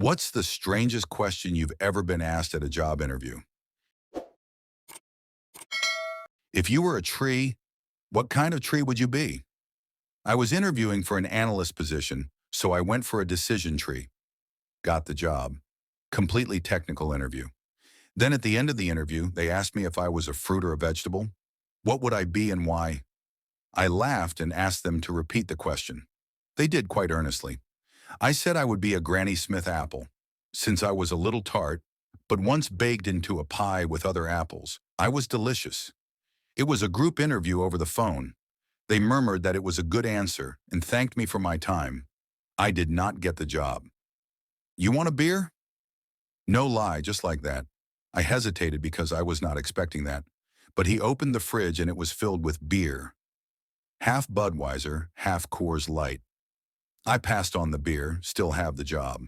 What's the strangest question you've ever been asked at a job interview? If you were a tree, what kind of tree would you be? I was interviewing for an analyst position, so I went for a decision tree. Got the job. Completely technical interview. Then at the end of the interview, they asked me if I was a fruit or a vegetable. What would I be and why? I laughed and asked them to repeat the question. They did quite earnestly. I said I would be a Granny Smith apple, since I was a little tart, but once baked into a pie with other apples. I was delicious. It was a group interview over the phone. They murmured that it was a good answer and thanked me for my time. I did not get the job. You want a beer? No lie, just like that. I hesitated because I was not expecting that, but he opened the fridge and it was filled with beer. Half Budweiser, half Coors Light. I passed on the beer, still have the job.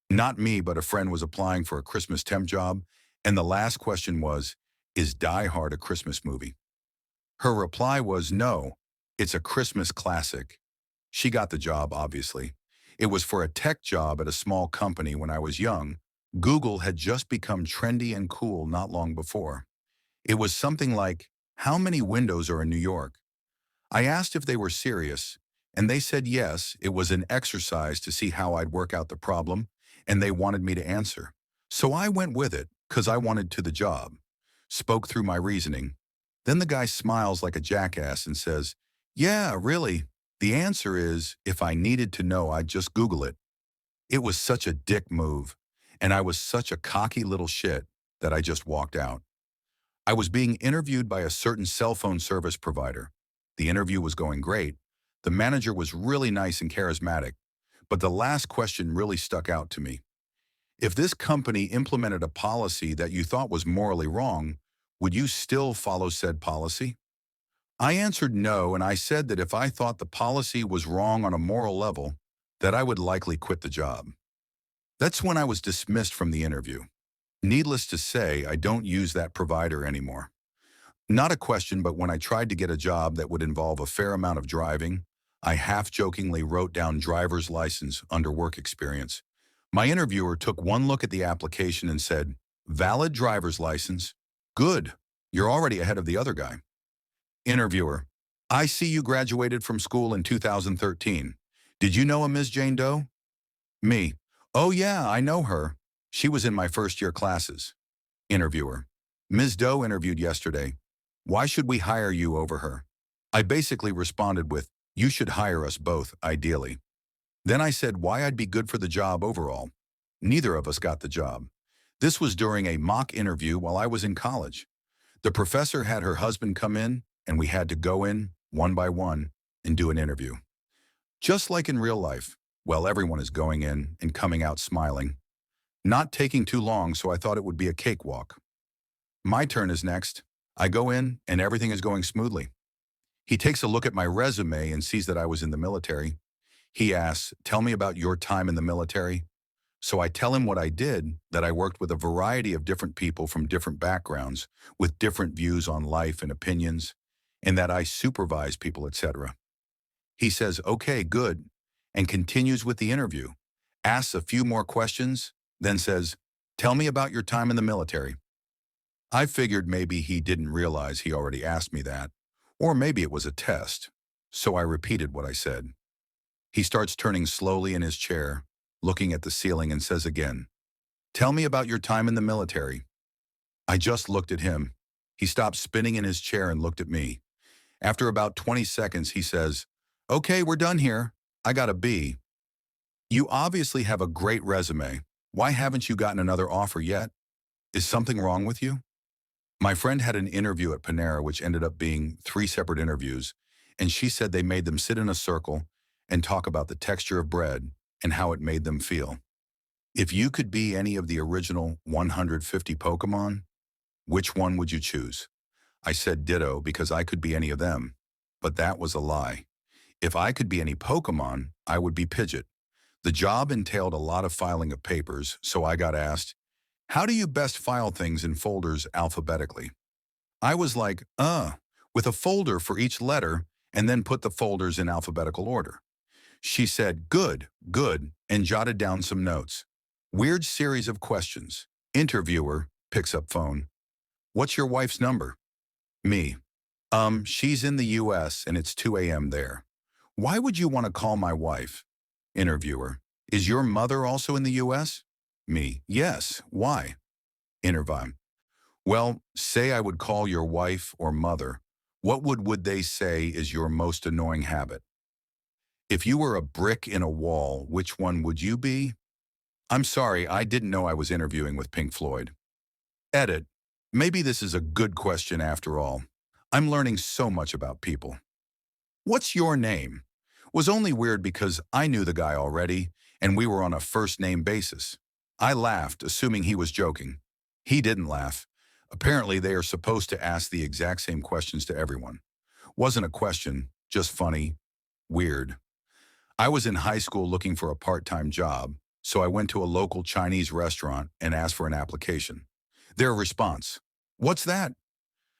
Not me, but a friend was applying for a Christmas temp job, and the last question was, is Die Hard a Christmas movie? Her reply was no, it's a Christmas classic. She got the job, obviously. It was for a tech job at a small company when I was young. Google had just become trendy and cool not long before. It was something like, how many windows are in New York? I asked if they were serious, and they said yes, it was an exercise to see how I'd work out the problem, and they wanted me to answer. So I went with it, because I wanted to the job. Spoke through my reasoning. Then the guy smiles like a jackass and says, yeah, really, the answer is, if I needed to know, I'd just Google it. It was such a dick move, and I was such a cocky little shit that I just walked out. I was being interviewed by a certain cell phone service provider. The interview was going great. The manager was really nice and charismatic, but the last question really stuck out to me. If this company implemented a policy that you thought was morally wrong, would you still follow said policy? I answered no, and I said that if I thought the policy was wrong on a moral level, that I would likely quit the job. That's when I was dismissed from the interview. Needless to say, I don't use that provider anymore. Not a question, but when I tried to get a job that would involve a fair amount of driving, I half-jokingly wrote down driver's license under work experience. My interviewer took one look at the application and said, valid driver's license. Good. You're already ahead of the other guy. Interviewer, I see you graduated from school in 2013. Did you know a Ms. Jane Doe? Me. Oh yeah, I know her. She was in my first-year classes. Interviewer, Ms. Doe interviewed yesterday. Why should we hire you over her? I basically responded with, you should hire us both, ideally. Then I said why I'd be good for the job overall. Neither of us got the job. This was during a mock interview while I was in college. The professor had her husband come in, and we had to go in, one by one, and do an interview. Just like in real life, well, everyone is going in and coming out smiling. Not taking too long, so I thought it would be a cakewalk. My turn is next. I go in, and everything is going smoothly. He takes a look at my resume and sees that I was in the military. He asks, tell me about your time in the military. So I tell him what I did, that I worked with a variety of different people from different backgrounds, with different views on life and opinions, and that I supervise people, etc. He says, okay, good, and continues with the interview, asks a few more questions, then says, tell me about your time in the military. I figured maybe he didn't realize he already asked me that, or maybe it was a test, so I repeated what I said. He starts turning slowly in his chair, looking at the ceiling, and says again, tell me about your time in the military. I just looked at him. He stopped spinning in his chair and looked at me. After about 20 seconds, he says, okay, we're done here. I got a B. You obviously have a great resume. Why haven't you gotten another offer yet? Is something wrong with you? My friend had an interview at Panera, which ended up being 3 separate interviews, and she said they made them sit in a circle and talk about the texture of bread and how it made them feel. If you could be any of the original 150 Pokemon, which one would you choose? I said Ditto because I could be any of them, but that was a lie. If I could be any Pokemon, I would be Pidgeot. The job entailed a lot of filing of papers, so I got asked, how do you best file things in folders alphabetically? I was like, with a folder for each letter, and then put the folders in alphabetical order. She said, good, and jotted down some notes. Weird series of questions. Interviewer picks up phone. What's your wife's number? Me. She's in the US and it's 2 a.m. there. Why would you want to call my wife? Interviewer. Is your mother also in the US? Me. Yes. Why? Interview. Well, say I would call your wife or mother. What would they say is your most annoying habit? If you were a brick in a wall, which one would you be? I'm sorry, I didn't know I was interviewing with Pink Floyd. Edit. Maybe this is a good question after all. I'm learning so much about people. What's your name? Was only weird because I knew the guy already, and we were on a first-name basis. I laughed, assuming he was joking. He didn't laugh. Apparently, they are supposed to ask the exact same questions to everyone. Wasn't a question, just funny, weird. I was in high school looking for a part-time job, so I went to a local Chinese restaurant and asked for an application. Their response, "What's that?"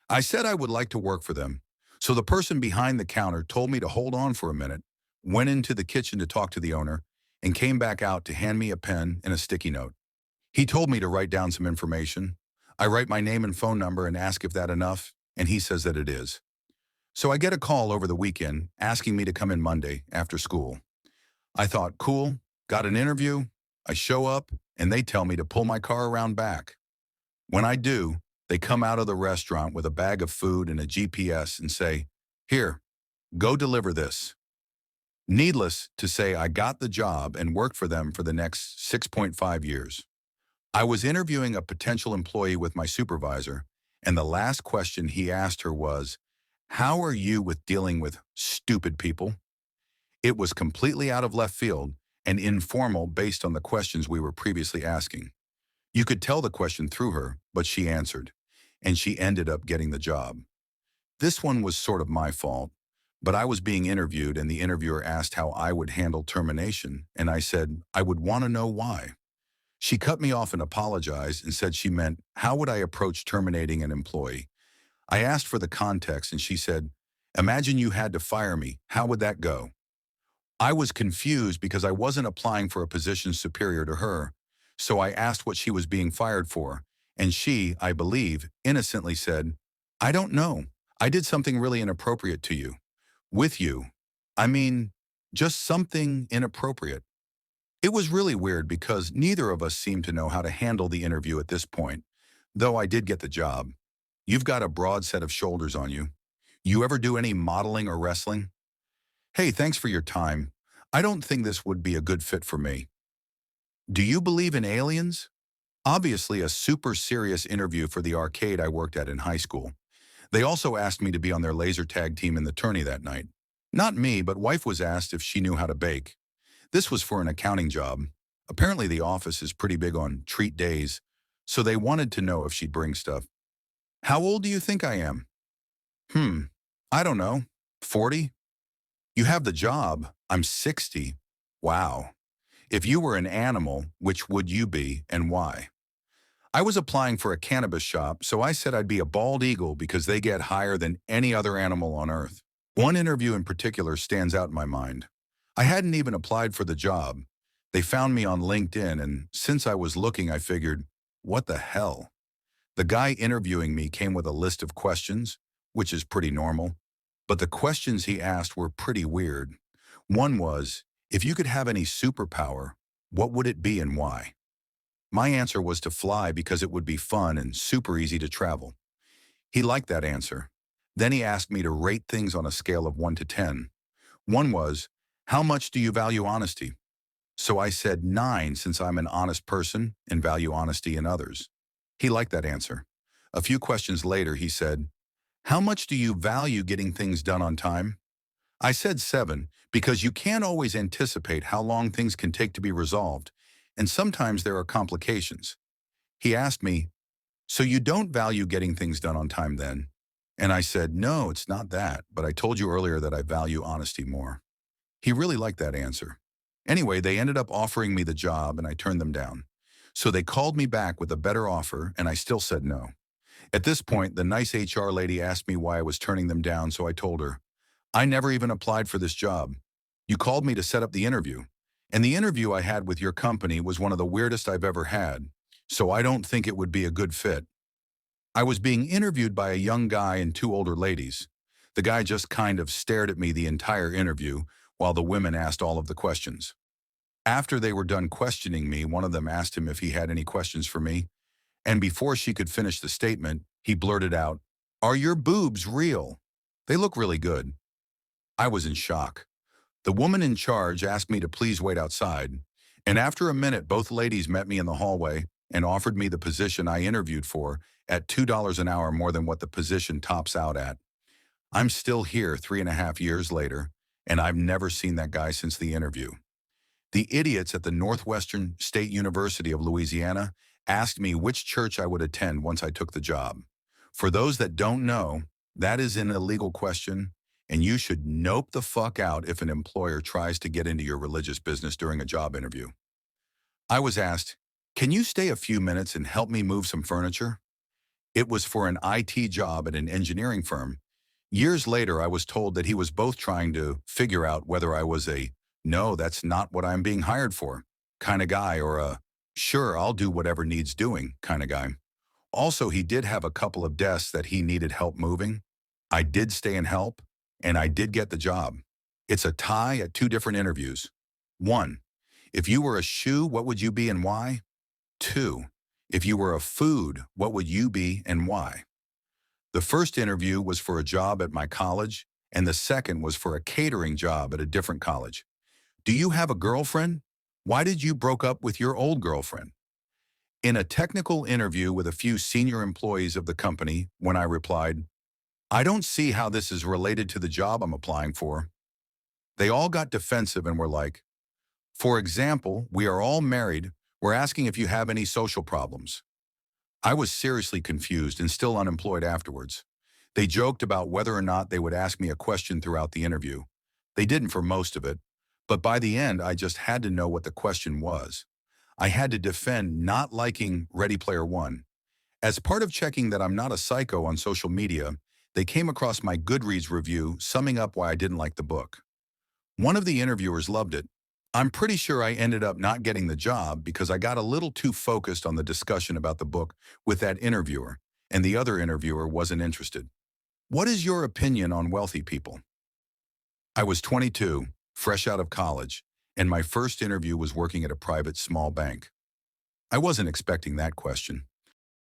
I said I would like to work for them. So the person behind the counter told me to hold on for a minute, went into the kitchen to talk to the owner, and came back out to hand me a pen and a sticky note. He told me to write down some information. I write my name and phone number and ask if that's enough, and he says that it is. So I get a call over the weekend asking me to come in Monday after school. I thought, cool, got an interview. I show up, and they tell me to pull my car around back. When I do, they come out of the restaurant with a bag of food and a GPS and say, "Here, go deliver this." Needless to say, I got the job and worked for them for the next 6.5 years. I was interviewing a potential employee with my supervisor, and the last question he asked her was, "How are you with dealing with stupid people?" It was completely out of left field and informal based on the questions we were previously asking. You could tell the question through her, but she answered, and she ended up getting the job. This one was sort of my fault, but I was being interviewed and the interviewer asked how I would handle termination, and I said I would want to know why. She cut me off and apologized and said she meant, how would I approach terminating an employee? I asked for the context and she said, imagine you had to fire me. How would that go? I was confused because I wasn't applying for a position superior to her, so I asked what she was being fired for, and she, I believe, innocently said, I don't know. I did something really inappropriate to you. With you. I mean, just something inappropriate. It was really weird because neither of us seemed to know how to handle the interview at this point, though I did get the job. You've got a broad set of shoulders on you. You ever do any modeling or wrestling? Hey, thanks for your time. I don't think this would be a good fit for me. Do you believe in aliens? Obviously a super serious interview for the arcade I worked at in high school. They also asked me to be on their laser tag team in the tourney that night. Not me, but wife was asked if she knew how to bake. This was for an accounting job. Apparently the office is pretty big on treat days, so they wanted to know if she'd bring stuff. How old do you think I am? I don't know. 40? You have the job. I'm 60. Wow. If you were an animal, which would you be and why? I was applying for a cannabis shop, so I said I'd be a bald eagle because they get higher than any other animal on earth. One interview in particular stands out in my mind. I hadn't even applied for the job. They found me on LinkedIn, and since I was looking, I figured, what the hell? The guy interviewing me came with a list of questions, which is pretty normal, but the questions he asked were pretty weird. One was, if you could have any superpower, what would it be and why? My answer was to fly because it would be fun and super easy to travel. He liked that answer. Then he asked me to rate things on a scale of 1 to 10. One was, how much do you value honesty? So I said 9 since I'm an honest person and value honesty in others. He liked that answer. A few questions later, he said, how much do you value getting things done on time? I said 7 because you can't always anticipate how long things can take to be resolved, and sometimes there are complications. He asked me, so you don't value getting things done on time then? And I said, no, it's not that, but I told you earlier that I value honesty more. He really liked that answer. Anyway, they ended up offering me the job and I turned them down. So they called me back with a better offer and I still said no. At this point, the nice HR lady asked me why I was turning them down, so I told her, I never even applied for this job. You called me to set up the interview. And the interview I had with your company was one of the weirdest I've ever had, so I don't think it would be a good fit. I was being interviewed by a young guy and two older ladies. The guy just kind of stared at me the entire interview while the women asked all of the questions. After they were done questioning me, one of them asked him if he had any questions for me, and before she could finish the statement, he blurted out, "Are your boobs real? They look really good." I was in shock. The woman in charge asked me to please wait outside, and after a minute, both ladies met me in the hallway and offered me the position I interviewed for at $2 an hour more than what the position tops out at. I'm still here 3.5 years later, and I've never seen that guy since the interview. The idiots at the Northwestern State University of Louisiana asked me which church I would attend once I took the job. For those that don't know, that is an illegal question, and you should nope the fuck out if an employer tries to get into your religious business during a job interview. I was asked, "Can you stay a few minutes and help me move some furniture?" It was for an IT job at an engineering firm. Years later, I was told that he was both trying to figure out whether I was a "no, that's not what I'm being hired for" kind of guy or a "sure, I'll do whatever needs doing" kind of guy. Also, he did have a couple of desks that he needed help moving. I did stay and help, and I did get the job. It's a tie at two different interviews. 1. If you were a shoe, what would you be and why? 2. If you were a food, what would you be and why? The first interview was for a job at my college, and the second was for a catering job at a different college. Do you have a girlfriend? Why did you broke up with your old girlfriend? In a technical interview with a few senior employees of the company, when I replied, "I don't see how this is related to the job I'm applying for," they all got defensive and were like, "For example, we are all married. We're asking if you have any social problems." I was seriously confused and still unemployed afterwards. They joked about whether or not they would ask me a question throughout the interview. They didn't for most of it, but by the end, I just had to know what the question was. I had to defend not liking Ready Player One. As part of checking that I'm not a psycho on social media, they came across my Goodreads review summing up why I didn't like the book. One of the interviewers loved it. I'm pretty sure I ended up not getting the job because I got a little too focused on the discussion about the book with that interviewer, and the other interviewer wasn't interested. What is your opinion on wealthy people? I was 22, fresh out of college, and my first interview was working at a private small bank. I wasn't expecting that question.